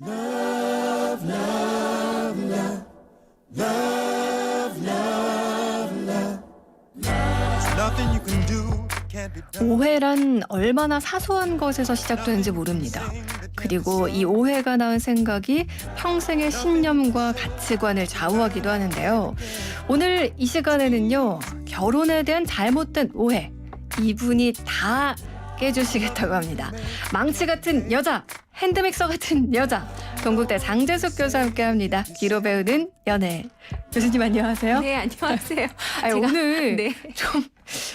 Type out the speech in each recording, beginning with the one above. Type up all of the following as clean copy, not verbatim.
Love, love, love, love, love, love. There's nothing you can do that can't be done. 오해란 얼마나 사소한 것에서 시작되는지 모릅니다. 그리고 이 오해가 낳은 생각이 평생의 신념과 가치관을 좌우하기도 하는데요. 오늘 이 시간에는요, 결혼에 대한 잘못된 오해, 이분이 다 깨주시겠다고 합니다. 망치 같은 여자, 핸드믹서 같은 여자, 동국대 장재숙 교수와 함께합니다. 귀로 배우는 연애. 교수님 안녕하세요. 네, 안녕하세요. 아니, 제가- 오늘 네. 좀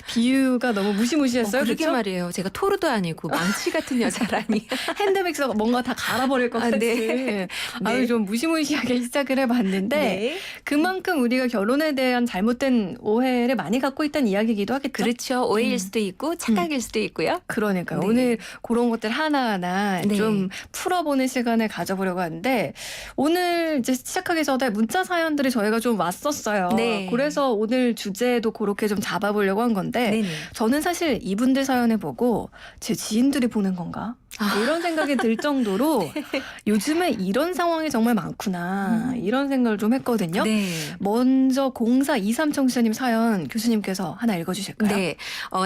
비유가 너무 무시무시했어요. 그러게 그렇죠? 말이에요. 제가 토르도 아니고 망치 같은 여자라니. 핸드믹서가 뭔가 다 갈아버릴 것 아, 같은 네. 아유, 좀 무시무시하게 시작을 해봤는데 네. 그만큼 우리가 결혼에 대한 잘못된 오해를 많이 갖고 있다는 이야기이기도 하겠죠. 그렇죠. 오해일 수도 있고 착각일 수도 있고요. 그러니까요. 네. 오늘 그런 것들 하나하나 네. 좀 풀어보는 시간을 가져보려고 하는데 오늘 이제 시작하기 전에 문자 사연들이 저희가 좀 왔었어요. 네. 그래서 오늘 주제도 그렇게 좀 잡아보려고 한 건데 네네. 저는 사실 이분들 사연을 보고 제 지인들이 보낸 건가? 이런 생각이 들 정도로 요즘에 이런 상황이 정말 많구나 이런 생각을 좀 했거든요. 네. 먼저 0423 청취자님 사연 교수님께서 하나 읽어주실까요? 네.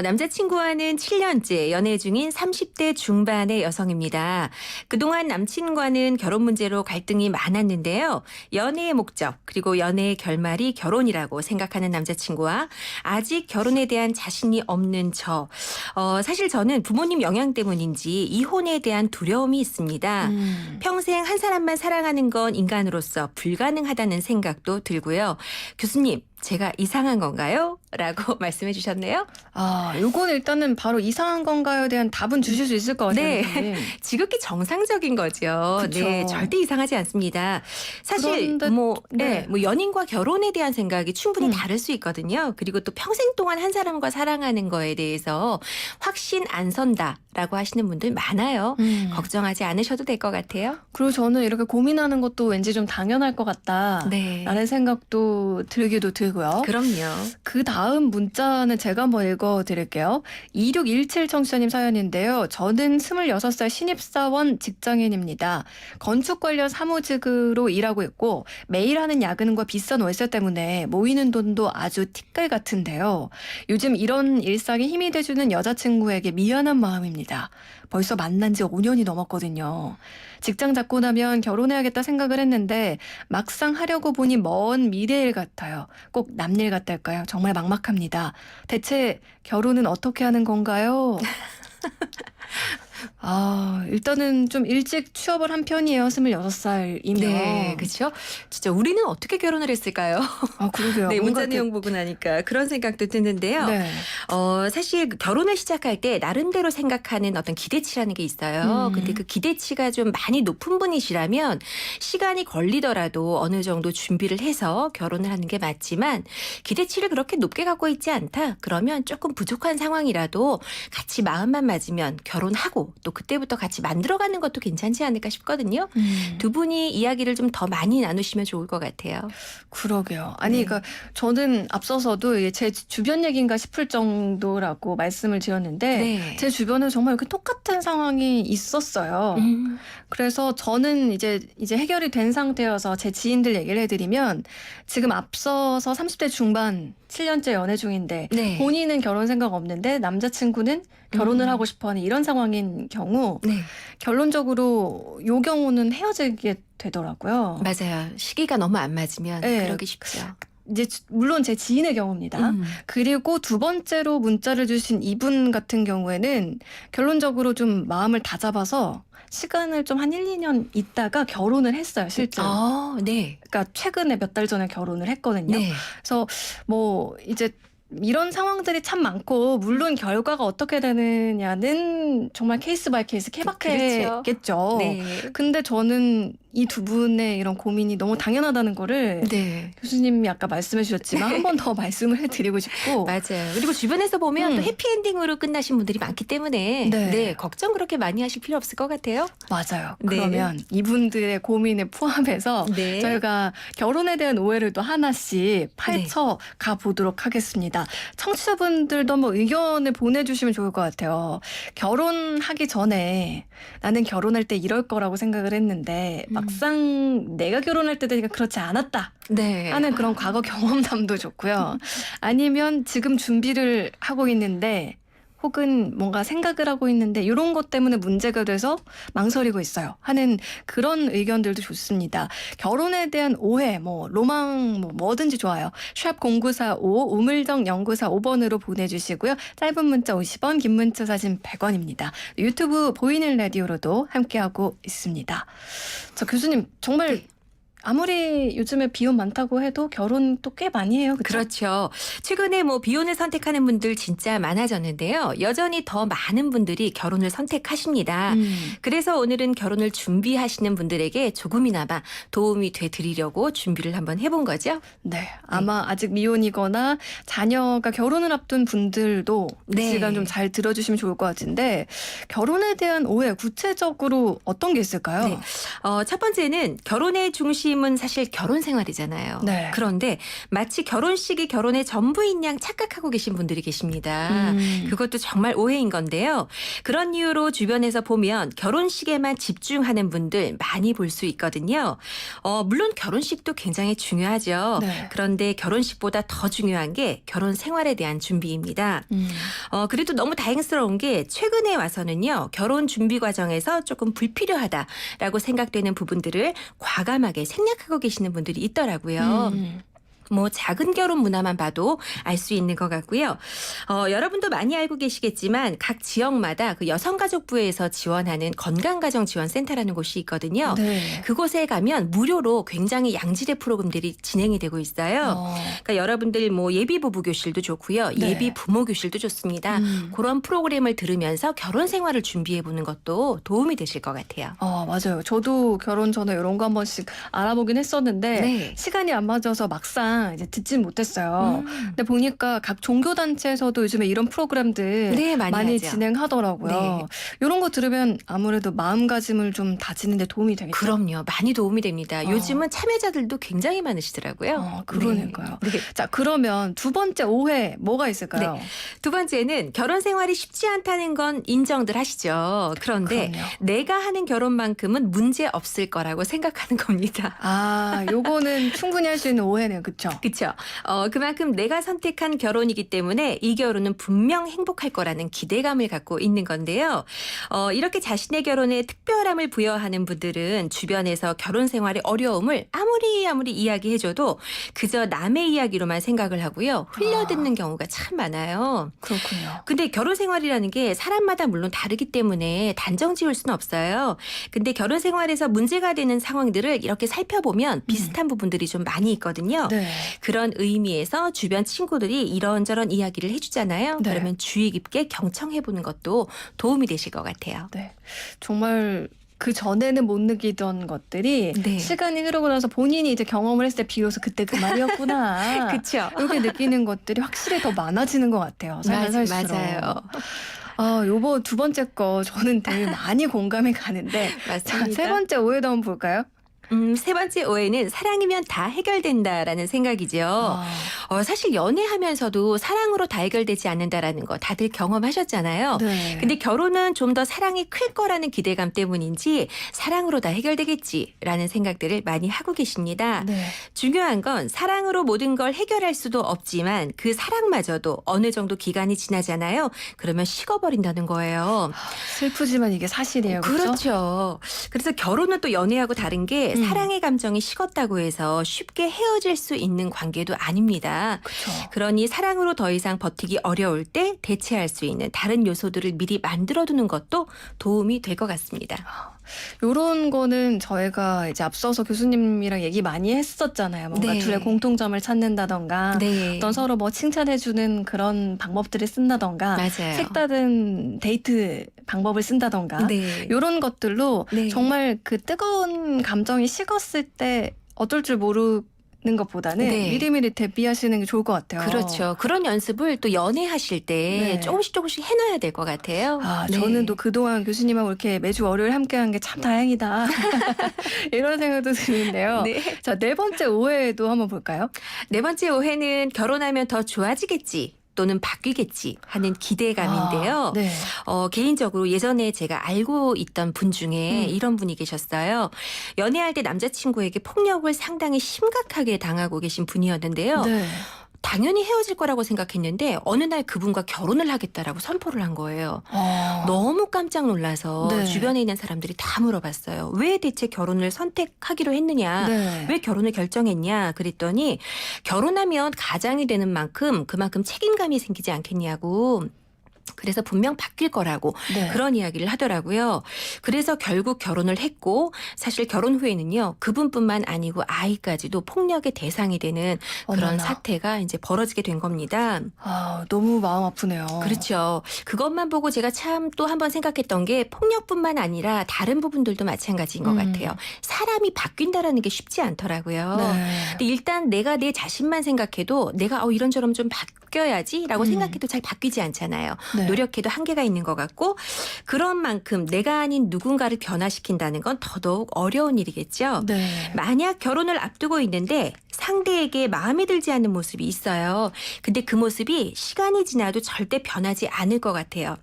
남자친구와는 7년째 연애 중인 30대 중반의 여성입니다. 그동안 남친과는 결혼 문제로 갈등이 많았는데요. 연애의 목적 그리고 연애의 결말이 결혼이라고 생각하는 남자친구와 아직 결혼에 대한 자신이 없는 저. 사실 저는 부모님 영향 때문인지 이혼에 대한 두려움이 있습니다. 평생 한 사람만 사랑하는 건 인간으로서 불가능하다는 생각도 들고요. 교수님, 제가 이상한 건가요? 라고 말씀해 주셨네요. 요건 일단은 바로 이상한 건가요에 대한 답은 주실 수 있을 것 같아요. 네. 선생님. 지극히 정상적인 거죠. 그쵸. 네, 절대 이상하지 않습니다. 사실 그런데 네. 뭐 연인과 결혼에 대한 생각이 충분히 다를 수 있거든요. 그리고 또 평생 동안 한 사람과 사랑하는 거에 대해서 확신 안 선다라고 하시는 분들 많아요. 걱정하지 않으셔도 될 것 같아요. 그리고 저는 이렇게 고민하는 것도 왠지 좀 당연할 것 같다라는 네. 생각도 들기도 들고요. 그럼요. 그 다음 문자는 제가 한번 읽어드릴게요. 2617 청취자님 사연인데요. 저는 26살 신입사원 직장인입니다. 건축 관련 사무직으로 일하고 있고 매일 하는 야근과 비싼 월세 때문에 모이는 돈도 아주 티끌 같은데요. 요즘 이런 일상에 힘이 돼주는 여자친구에게 미안한 마음입니다. 벌써 만난 지 5년이 넘었거든요. 직장 잡고 나면 결혼해야겠다 생각을 했는데 막상 하려고 보니 먼 미래일 같아요. 꼭 남일 같달까요? 정말 막막합니다. 대체 결혼은 어떻게 하는 건가요? 일단은 좀 일찍 취업을 한 편이에요. 26살이면. 네, 그렇죠. 진짜 우리는 어떻게 결혼을 했을까요? 그러게요. 네, 뭔가 문자 내용 보고 나니까 그런 생각도 드는데요. 네. 사실 결혼을 시작할 때 나름대로 생각하는 어떤 기대치라는 게 있어요. 근데 그 기대치가 좀 많이 높은 분이시라면 시간이 걸리더라도 어느 정도 준비를 해서 결혼을 하는 게 맞지만 기대치를 그렇게 높게 갖고 있지 않다. 그러면 조금 부족한 상황이라도 같이 마음만 맞으면 결혼하고 또 그때부터 같이 만들어가는 것도 괜찮지 않을까 싶거든요. 두 분이 이야기를 좀 더 많이 나누시면 좋을 것 같아요. 그러게요. 아니, 네. 그러니까 저는 앞서서도 이게 제 주변 얘기인가 싶을 정도라고 말씀을 드렸는데 네. 제 주변에 정말 이렇게 똑같은 상황이 있었어요. 그래서 저는 이제 해결이 된 상태여서 제 지인들 얘기를 해드리면 지금 앞서서 30대 중반 7년째 연애 중인데 네. 본인은 결혼 생각 없는데 남자친구는 결혼을 하고 싶어하는 이런 상황인 경우 네. 결론적으로 요 경우는 헤어지게 되더라고요. 맞아요. 시기가 너무 안 맞으면 네. 그러기 쉽죠. 이제 물론 제 지인의 경우입니다. 그리고 두 번째로 문자를 주신 이분 같은 경우에는 결론적으로 좀 마음을 다잡아서 시간을 좀 한 1, 2년 있다가 결혼을 했어요, 실제로. 네. 그러니까 최근에 몇 달 전에 결혼을 했거든요. 네. 그래서 뭐 이제 이런 상황들이 참 많고 물론 결과가 어떻게 되느냐는 정말 케이스 바이 케이스 케바케겠죠. 네. 근데 저는 이 두 분의 이런 고민이 너무 당연하다는 거를 네. 교수님이 아까 말씀해 주셨지만 한 번 더 말씀을 해드리고 싶고 맞아요. 그리고 주변에서 보면 또 해피엔딩으로 끝나신 분들이 많기 때문에 네. 걱정 그렇게 많이 하실 필요 없을 것 같아요. 맞아요. 네. 그러면 이분들의 고민을 포함해서 네. 저희가 결혼에 대한 오해를 또 하나씩 파헤쳐 가 보도록 하겠습니다. 좋습니다. 청취자분들도 한번 의견을 보내주시면 좋을 것 같아요. 결혼하기 전에 나는 결혼할 때 이럴 거라고 생각을 했는데 막상 내가 결혼할 때 되니까 그렇지 않았다 네. 하는 그런 과거 경험담도 좋고요. 아니면 지금 준비를 하고 있는데 혹은 뭔가 생각을 하고 있는데 이런 것 때문에 문제가 돼서 망설이고 있어요 하는 그런 의견들도 좋습니다. 결혼에 대한 오해, 로망, 뭐든지 좋아요. 샵 0945 우물정 0945번으로 보내주시고요. 짧은 문자 50원, 긴 문자 사진 100원입니다. 유튜브 보이는 라디오로도 함께하고 있습니다. 자, 교수님 정말 네. 아무리 요즘에 비혼 많다고 해도 결혼 또 꽤 많이 해요. 그렇죠? 그렇죠. 최근에 비혼을 선택하는 분들 진짜 많아졌는데요. 여전히 더 많은 분들이 결혼을 선택하십니다. 그래서 오늘은 결혼을 준비하시는 분들에게 조금이나마 도움이 돼 드리려고 준비를 한번 해본 거죠. 네, 아마 아직 미혼이거나 자녀가 결혼을 앞둔 분들도 이 네. 시간 좀 잘 들어주시면 좋을 것 같은데 결혼에 대한 오해 구체적으로 어떤 게 있을까요? 네. 첫 번째는 결혼의 중심은 사실 결혼 생활이잖아요. 네. 그런데 마치 결혼식이 결혼의 전부인 양 착각하고 계신 분들이 계십니다. 그것도 정말 오해인 건데요. 그런 이유로 주변에서 보면 결혼식에만 집중하는 분들 많이 볼 수 있거든요. 물론 결혼식도 굉장히 중요하죠. 네. 그런데 결혼식보다 더 중요한 게 결혼 생활에 대한 준비입니다. 그래도 너무 다행스러운 게 최근에 와서는요. 결혼 준비 과정에서 조금 불필요하다라고 생각되는 부분들을 과감하게 생략하고 계시는 분들이 있더라고요. 작은 결혼 문화만 봐도 알 수 있는 것 같고요. 여러분도 많이 알고 계시겠지만 각 지역마다 그 여성가족부에서 지원하는 건강가정지원센터라는 곳이 있거든요. 네. 그곳에 가면 무료로 굉장히 양질의 프로그램들이 진행이 되고 있어요. 그러니까 여러분들 예비 부부 교실도 좋고요. 네. 예비 부모 교실도 좋습니다. 그런 프로그램을 들으면서 결혼 생활을 준비해 보는 것도 도움이 되실 것 같아요. 맞아요. 저도 결혼 전에 이런 거 한 번씩 알아보긴 했었는데 네. 시간이 안 맞아서 막상 이제 듣진 못했어요. 근데 보니까 각 종교단체에서도 요즘에 이런 프로그램들 네, 많이 하죠. 진행하더라고요. 네. 이런 거 들으면 아무래도 마음가짐을 좀 다지는 데 도움이 되겠죠. 그럼요. 많이 도움이 됩니다. 요즘은 참여자들도 굉장히 많으시더라고요. 그러니까요. 네. 네. 자, 그러면 두 번째 오해 뭐가 있을까요? 두 번째는 결혼 생활이 쉽지 않다는 건 인정들 하시죠. 그런데 그럼요. 내가 하는 결혼만큼은 문제 없을 거라고 생각하는 겁니다. 요거는 충분히 할 수 있는 오해네요. 그렇죠? 그렇죠. 그만큼 내가 선택한 결혼이기 때문에 이 결혼은 분명 행복할 거라는 기대감을 갖고 있는 건데요. 이렇게 자신의 결혼에 특별함을 부여하는 분들은 주변에서 결혼 생활의 어려움을 아무리 이야기해줘도 그저 남의 이야기로만 생각을 하고요. 흘려듣는 경우가 참 많아요. 그렇군요. 근데 결혼 생활이라는 게 사람마다 물론 다르기 때문에 단정 지을 수는 없어요. 근데 결혼 생활에서 문제가 되는 상황들을 이렇게 살펴보면 비슷한 부분들이 좀 많이 있거든요. 네. 그런 의미에서 주변 친구들이 이런저런 이야기를 해주잖아요. 네. 그러면 주의 깊게 경청해보는 것도 도움이 되실 것 같아요. 네. 정말 그 전에는 못 느끼던 것들이 네. 시간이 흐르고 나서 본인이 이제 경험을 했을 때 비로소 그때 그 말이었구나. 그렇죠. 이렇게 느끼는 것들이 확실히 더 많아지는 것 같아요. 살면 살수록. 맞아요. 요거 두 번째 거 저는 되게 많이 공감이 가는데 맞습니다. 자, 세 번째 오해도 한번 볼까요? 세 번째 오해는 사랑이면 다 해결된다라는 생각이죠. 사실 연애하면서도 사랑으로 다 해결되지 않는다라는 거 다들 경험하셨잖아요. 네. 근데 결혼은 좀 더 사랑이 클 거라는 기대감 때문인지 사랑으로 다 해결되겠지라는 생각들을 많이 하고 계십니다. 네. 중요한 건 사랑으로 모든 걸 해결할 수도 없지만 그 사랑마저도 어느 정도 기간이 지나잖아요. 그러면 식어버린다는 거예요. 슬프지만 이게 사실이에요. 그렇죠? 그렇죠. 그래서 결혼은 또 연애하고 다른 게 사랑의 감정이 식었다고 해서 쉽게 헤어질 수 있는 관계도 아닙니다. 그렇죠. 그러니 사랑으로 더 이상 버티기 어려울 때 대체할 수 있는 다른 요소들을 미리 만들어두는 것도 도움이 될 것 같습니다. 요런 거는 저희가 이제 앞서서 교수님이랑 얘기 많이 했었잖아요. 뭔가 네. 둘의 공통점을 찾는다던가 네. 어떤 서로 친찬해주는 그런 방법들을 쓴다던가 맞아요. 색다른 데이트 방법을 쓴다던가 네. 요런 것들로 네. 정말 그 뜨거운 감정이 식었을 때 어떨 줄 모르는 것보다는 네. 미리미리 대비하시는 게 좋을 것 같아요. 그렇죠. 그런 연습을 또 연애하실 때 네. 조금씩 해놔야 될 것 같아요. 네. 저는 또 그동안 교수님하고 이렇게 매주 월요일 함께한 게 참 다행이다. 이런 생각도 드는데요. 네. 자, 네 번째 오해도 한번 볼까요? 네 번째 오해는 결혼하면 더 좋아지겠지 또는 바뀌겠지 하는 기대감인데요. 네. 개인적으로 예전에 제가 알고 있던 분 중에 음. 이런 분이 계셨어요. 연애할 때 남자친구에게 폭력을 상당히 심각하게 당하고 계신 분이었는데요. 네. 당연히 헤어질 거라고 생각했는데 어느 날 그분과 결혼을 하겠다라고 선포를 한 거예요. 너무 깜짝 놀라서 네. 주변에 있는 사람들이 다 물어봤어요. 왜 대체 결혼을 선택하기로 했느냐? 네. 왜 결혼을 결정했냐? 그랬더니 결혼하면 가장이 되는 만큼 그만큼 책임감이 생기지 않겠냐고. 그래서 분명 바뀔 거라고 네. 그런 이야기를 하더라고요. 그래서 결국 결혼을 했고 사실 결혼 후에는요. 그분뿐만 아니고 아이까지도 폭력의 대상이 되는 그런 어머나. 사태가 이제 벌어지게 된 겁니다. 너무 마음 아프네요. 그렇죠. 그것만 보고 제가 참 또 한 번 생각했던 게 폭력뿐만 아니라 다른 부분들도 마찬가지인 것 같아요. 사람이 바뀐다라는 게 쉽지 않더라고요. 네. 근데 일단 내가 내 자신만 생각해도 내가 이런저런 좀 바뀌어야지라고 생각해도 잘 바뀌지 않잖아요. 네. 노력해도 한계가 있는 것 같고 그런 만큼 내가 아닌 누군가를 변화시킨다는 건 더더욱 어려운 일이겠죠. 네. 만약 결혼을 앞두고 있는데 상대에게 마음에 들지 않는 모습이 있어요. 근데 그 모습이 시간이 지나도 절대 변하지 않을 것 같아요.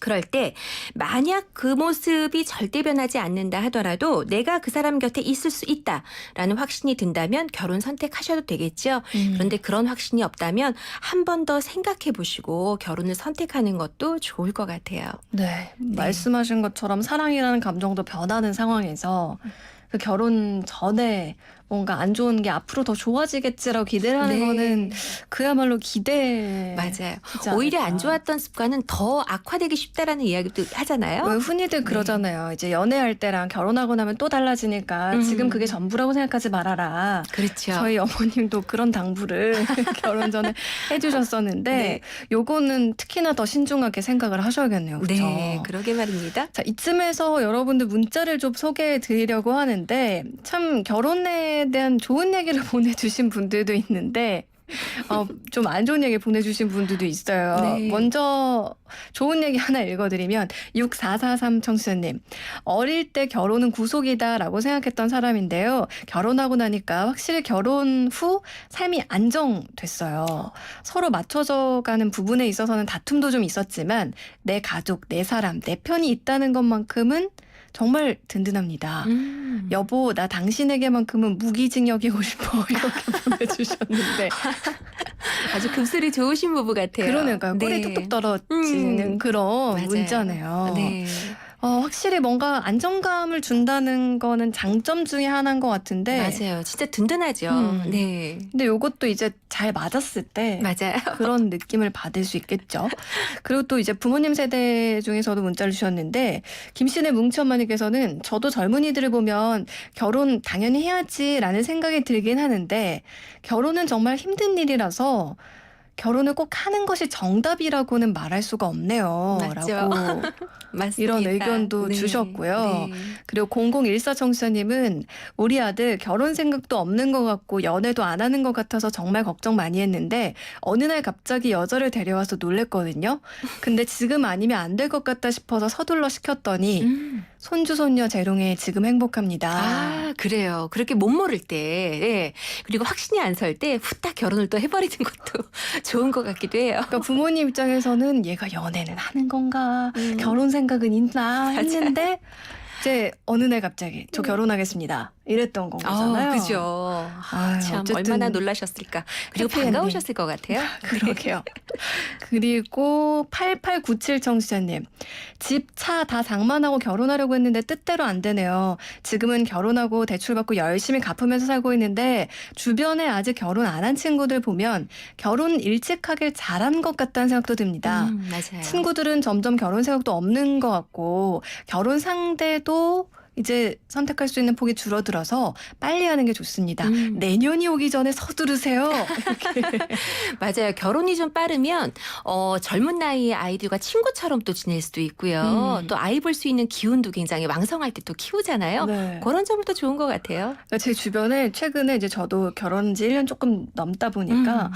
그럴 때 만약 그 모습이 절대 변하지 않는다 하더라도 내가 그 사람 곁에 있을 수 있다라는 확신이 든다면 결혼 선택하셔도 되겠죠. 그런데 그런 확신이 없다면 한 번 더 생각해 보시고 결혼을 선택하는 것도 좋을 것 같아요. 네. 말씀하신 것처럼 사랑이라는 감정도 변하는 상황에서 그 결혼 전에 뭔가 안 좋은 게 앞으로 더 좋아지겠지라고 기대를 하는 네. 거는 그야말로 기대. 맞아요. 하지 오히려 안 않을까. 좋았던 습관은 더 악화되기 쉽다라는 이야기도 하잖아요. 왜 흔히들 그러잖아요. 이제 연애할 때랑 결혼하고 나면 또 달라지니까 지금 그게 전부라고 생각하지 말아라. 그렇죠. 저희 어머님도 그런 당부를 결혼 전에 해주셨었는데 네. 요거는 특히나 더 신중하게 생각을 하셔야겠네요. 그렇죠? 네, 그러게 말입니다. 자, 이쯤에서 여러분들 문자를 좀 소개해 드리려고 하는데 참 결혼에 대한 좋은 얘기를 보내주신 분들도 있는데 좀 안 좋은 얘기 보내주신 분들도 있어요. 네. 먼저 좋은 얘기 하나 읽어드리면 6443 청취자님. 어릴 때 결혼은 구속이다라고 생각했던 사람인데요. 결혼하고 나니까 확실히 결혼 후 삶이 안정됐어요. 서로 맞춰져 가는 부분에 있어서는 다툼도 좀 있었지만 내 가족, 내 사람, 내 편이 있다는 것만큼은 정말 든든합니다. 여보, 나 당신에게만큼은 무기징역이고 싶어. 이렇게 보내주셨는데. 아주 급술이 좋으신 부부 같아요. 그러니까요. 꿀이 네. 뚝뚝 떨어지는 그런 맞아요. 문자네요. 네. 확실히 뭔가 안정감을 준다는 거는 장점 중에 하나인 것 같은데. 맞아요. 진짜 든든하죠. 네. 근데 요것도 이제 잘 맞았을 때 맞아요. 그런 느낌을 받을 수 있겠죠. 그리고 또 이제 부모님 세대 중에서도 문자를 주셨는데 김신의 뭉치엄마님께서는 저도 젊은이들을 보면 결혼 당연히 해야지라는 생각이 들긴 하는데 결혼은 정말 힘든 일이라서 결혼을 꼭 하는 것이 정답이라고는 말할 수가 없네요. 맞죠. 라고 맞습니다. 이런 의견도 네. 주셨고요. 네. 그리고 0014 청취자님은 우리 아들 결혼 생각도 없는 것 같고 연애도 안 하는 것 같아서 정말 걱정 많이 했는데 어느 날 갑자기 여자를 데려와서 놀랬거든요. 근데 지금 아니면 안 될 것 같다 싶어서 서둘러 시켰더니 손주 손녀 재롱에 지금 행복합니다. 아, 그래요. 그렇게 못 모를 때, 네. 그리고 확신이 안 설 때 후딱 결혼을 또 해버리는 것도 좋은 것 같기도 해요. 그러니까 부모님 입장에서는 얘가 연애는 하는 건가 결혼 생각은 있나 했는데 이제 어느 날 갑자기 저 결혼하겠습니다 이랬던 거잖아요. 그죠. 아유, 참 어쨌든 얼마나 놀라셨을까. 그리고 해피엔딩. 반가우셨을 것 같아요. 그러게요. 그리고 8897 청취자님. 집, 차 다 장만하고 결혼하려고 했는데 뜻대로 안 되네요. 지금은 결혼하고 대출받고 열심히 갚으면서 살고 있는데 주변에 아직 결혼 안 한 친구들 보면 결혼 일찍 하길 잘한 것 같다는 생각도 듭니다. 맞아요. 친구들은 점점 결혼 생각도 없는 것 같고 결혼 상대도 이제 선택할 수 있는 폭이 줄어들어서 빨리 하는 게 좋습니다. 내년이 오기 전에 서두르세요. 이렇게. 맞아요. 결혼이 좀 빠르면 젊은 나이의 아이들과 친구처럼 또 지낼 수도 있고요. 또 아이 볼 수 있는 기운도 굉장히 왕성할 때 또 키우잖아요. 네. 그런 점도 좋은 것 같아요. 그러니까 제 주변에 최근에 이제 저도 결혼한 지 1년 조금 넘다 보니까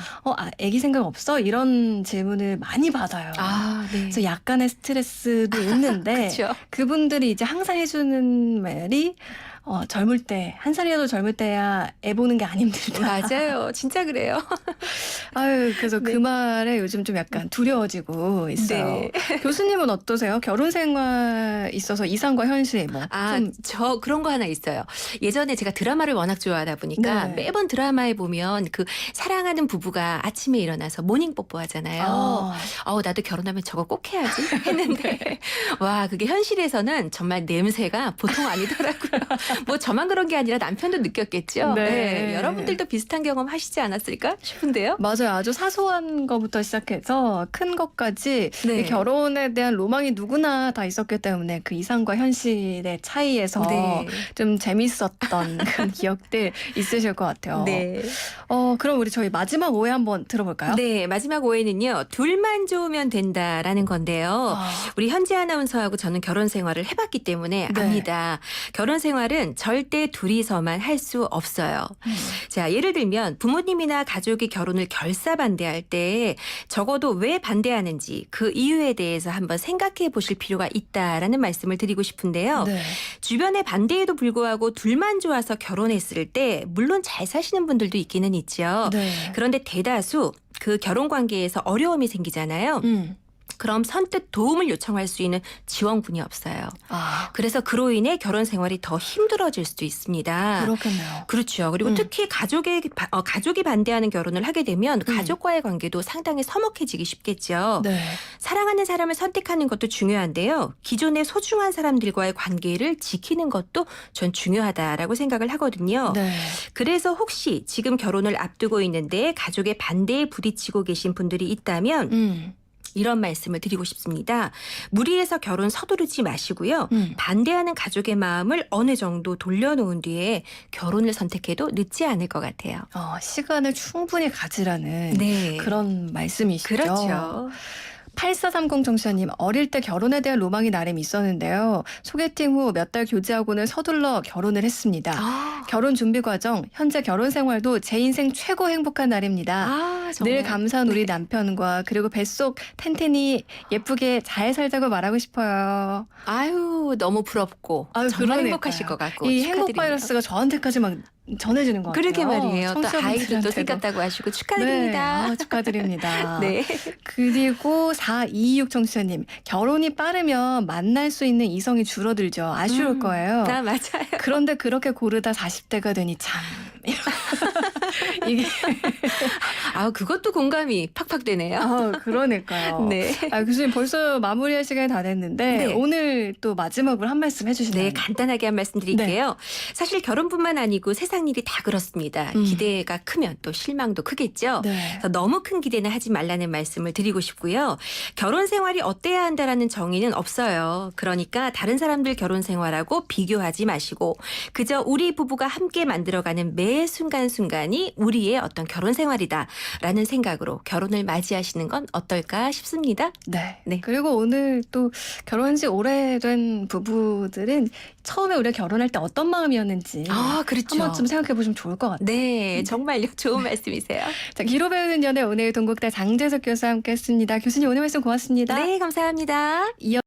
아기 생각 없어? 이런 질문을 많이 받아요. 아, 네. 그래서 약간의 스트레스도 있는데 그렇죠. 그분들이 이제 항상 해주는 말이 젊을 때, 한 살이라도 젊을 때야 애 보는 게 안 힘들다. 맞아요. 진짜 그래요. 아유, 그래서 네. 그 말에 요즘 좀 약간 두려워지고 있어요. 네. 교수님은 어떠세요? 결혼 생활 있어서 이상과 현실 뭐 좀 저 그런 거 하나 있어요. 예전에 제가 드라마를 워낙 좋아하다 보니까 네. 매번 드라마에 보면 그 사랑하는 부부가 아침에 일어나서 모닝 뽀뽀하잖아요. 나도 결혼하면 저거 꼭 해야지 했는데 와, 그게 현실에서는 정말 냄새가 보통 아니더라고요. 뭐 저만 그런 게 아니라 남편도 느꼈겠죠. 네. 네. 여러분들도 비슷한 경험 하시지 않았을까 싶은데요. 맞아요. 아주 사소한 것부터 시작해서 큰 것까지 네. 이 결혼에 대한 로망이 누구나 다 있었기 때문에 그 이상과 현실의 차이에서 네. 좀 재밌었던 그런 기억들 있으실 것 같아요. 네. 그럼 저희 마지막 오해 한번 들어볼까요? 네, 마지막 오해는요. 둘만 좋으면 된다라는 건데요. 아, 우리 현지 아나운서하고 저는 결혼 생활을 해봤기 때문에 네. 압니다. 결혼 생활은 절대 둘이서만 할 수 없어요. 자, 예를 들면 부모님이나 가족이 결혼을 결사반대할 때 적어도 왜 반대하는지 그 이유에 대해서 한번 생각해 보실 필요가 있다라는 말씀을 드리고 싶은데요. 네. 주변의 반대에도 불구하고 둘만 좋아서 결혼했을 때 물론 잘 사시는 분들도 있기는 있죠. 네. 그런데 대다수 그 결혼 관계에서 어려움이 생기잖아요. 그럼 선뜻 도움을 요청할 수 있는 지원군이 없어요. 아, 그래서 그로 인해 결혼 생활이 더 힘들어질 수도 있습니다. 그렇겠네요. 그렇죠. 그리고 특히 가족이 반대하는 결혼을 하게 되면 가족과의 관계도 상당히 서먹해지기 쉽겠죠. 네. 사랑하는 사람을 선택하는 것도 중요한데요. 기존의 소중한 사람들과의 관계를 지키는 것도 전 중요하다라고 생각을 하거든요. 네. 그래서 혹시 지금 결혼을 앞두고 있는데 가족의 반대에 부딪히고 계신 분들이 있다면 이런 말씀을 드리고 싶습니다. 무리해서 결혼 서두르지 마시고요. 반대하는 가족의 마음을 어느 정도 돌려놓은 뒤에 결혼을 선택해도 늦지 않을 것 같아요. 시간을 충분히 가지라는 네. 그런 말씀이시죠. 그렇죠. 8430 정수님, 어릴 때 결혼에 대한 로망이 나름 있었는데요. 소개팅 후 몇 달 교제하고는 서둘러 결혼을 했습니다. 결혼 준비 과정, 현재 결혼 생활도 제 인생 최고 행복한 날입니다. 정말. 늘 감사한 우리 남편과 그리고 뱃속 텐텐이 예쁘게 잘 살자고 말하고 싶어요. 아유, 너무 부럽고 아유, 정말 그러니까요. 행복하실 것 같고 이 축하드립니다. 행복 바이러스가 저한테까지 막 전해지는 것 같아요. 그러게 말이에요. 또 아이도 또 청취자분들한테도. 생겼다고 하시고 네, 축하드립니다. 축하드립니다. 네. 그리고 4226 청취자님, 결혼이 빠르면 만날 수 있는 이성이 줄어들죠. 아쉬울 거예요. 맞아요. 그런데 그렇게 고르다 40대가 되니 참 이게 그것도 공감이 팍팍 되네요. 그러니까요. 네. 교수님 벌써 마무리할 시간이 다 됐는데 네. 오늘 또 마지막으로 한 말씀 해주시나요? 네, 간단하게 한 말씀 드릴게요. 사실 결혼뿐만 아니고 세상 일이 다 그렇습니다. 기대가 크면 또 실망도 크겠죠. 네. 그래서 너무 큰 기대는 하지 말라는 말씀을 드리고 싶고요. 결혼 생활이 어때야 한다라는 정의는 없어요. 그러니까 다른 사람들 결혼 생활하고 비교하지 마시고 그저 우리 부부가 함께 만들어가는 매 순간순간이 우리의 어떤 결혼 생활이다라는 생각으로 결혼을 맞이하시는 건 어떨까 싶습니다. 네. 네. 그리고 오늘 또 결혼한 지 오래된 부부들은 처음에 우리가 결혼할 때 어떤 마음이었는지 그렇죠. 한 번쯤 생각해 보시면 좋을 것 같아요. 네, 정말요. 좋은 말씀이세요. 자, 기로 배우는 연애 오늘 동국대 장재석 교수와 함께했습니다. 교수님 오늘 말씀 고맙습니다. 네, 감사합니다. 이어